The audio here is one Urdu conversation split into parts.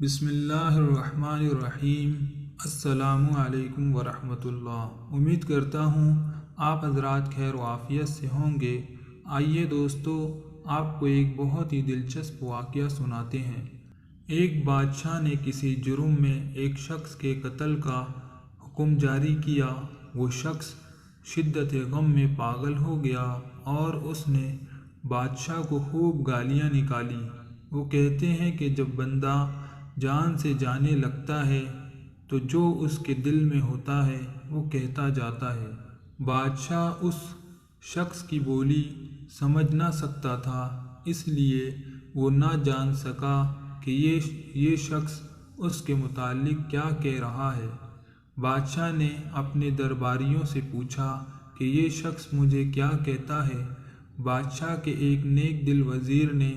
بسم اللہ الرحمن الرحیم۔ السلام علیکم ورحمۃ اللہ۔ امید کرتا ہوں آپ حضرات خیر و عافیت سے ہوں گے۔ آئیے دوستو، آپ کو ایک بہت ہی دلچسپ واقعہ سناتے ہیں۔ ایک بادشاہ نے کسی جرم میں ایک شخص کے قتل کا حکم جاری کیا۔ وہ شخص شدت غم میں پاگل ہو گیا اور اس نے بادشاہ کو خوب گالیاں نکالی۔ وہ کہتے ہیں کہ جب بندہ جان سے جانے لگتا ہے تو جو اس کے دل میں ہوتا ہے وہ کہتا جاتا ہے۔ بادشاہ اس شخص کی بولی سمجھ نہ سکتا تھا، اس لیے وہ نہ جان سکا کہ یہ شخص اس کے متعلق کیا کہہ رہا ہے۔ بادشاہ نے اپنے درباریوں سے پوچھا کہ یہ شخص مجھے کیا کہتا ہے۔ بادشاہ کے ایک نیک دل وزیر نے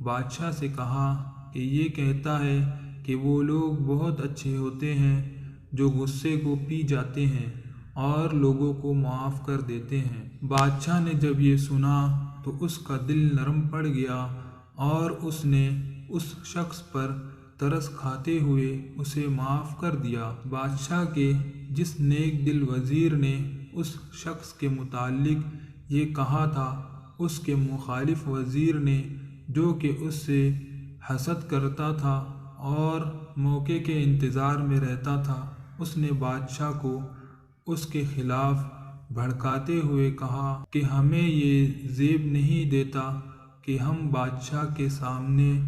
بادشاہ سے کہا کہ یہ کہتا ہے کہ وہ لوگ بہت اچھے ہوتے ہیں جو غصے کو پی جاتے ہیں اور لوگوں کو معاف کر دیتے ہیں۔ بادشاہ نے جب یہ سنا تو اس کا دل نرم پڑ گیا اور اس نے اس شخص پر ترس کھاتے ہوئے اسے معاف کر دیا۔ بادشاہ کے جس نیک دل وزیر نے اس شخص کے متعلق یہ کہا تھا، اس کے مخالف وزیر نے، جو کہ اس سے حسد کرتا تھا اور موقع کے انتظار میں رہتا تھا، اس نے بادشاہ کو اس کے خلاف بھڑکاتے ہوئے کہا کہ ہمیں یہ زیب نہیں دیتا کہ ہم بادشاہ کے سامنے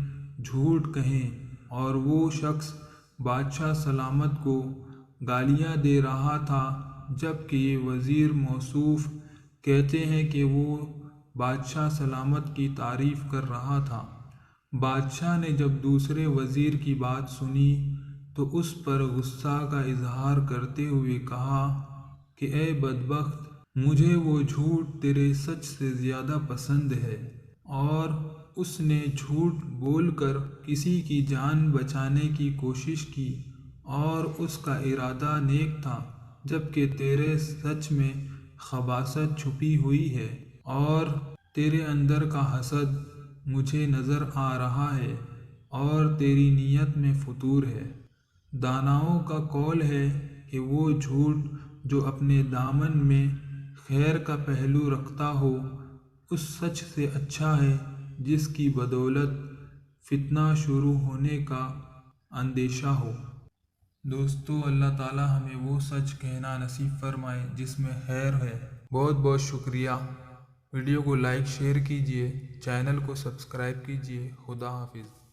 جھوٹ کہیں۔ اور وہ شخص بادشاہ سلامت کو گالیاں دے رہا تھا، جبکہ یہ وزیر موصوف کہتے ہیں کہ وہ بادشاہ سلامت کی تعریف کر رہا تھا۔ بادشاہ نے جب دوسرے وزیر کی بات سنی تو اس پر غصہ کا اظہار کرتے ہوئے کہا کہ اے بدبخت، مجھے وہ جھوٹ تیرے سچ سے زیادہ پسند ہے۔ اور اس نے جھوٹ بول کر کسی کی جان بچانے کی کوشش کی اور اس کا ارادہ نیک تھا، جبکہ تیرے سچ میں خباثت چھپی ہوئی ہے اور تیرے اندر کا حسد مجھے نظر آ رہا ہے اور تیری نیت میں فتور ہے۔ داناؤں کا قول ہے کہ وہ جھوٹ جو اپنے دامن میں خیر کا پہلو رکھتا ہو، اس سچ سے اچھا ہے جس کی بدولت فتنہ شروع ہونے کا اندیشہ ہو۔ دوستو، اللہ تعالی ہمیں وہ سچ کہنا نصیب فرمائے جس میں خیر ہے۔ بہت بہت شکریہ۔ ویڈیو کو لائک شیئر کیجیے، چینل کو سبسکرائب کیجیے۔ خدا حافظ۔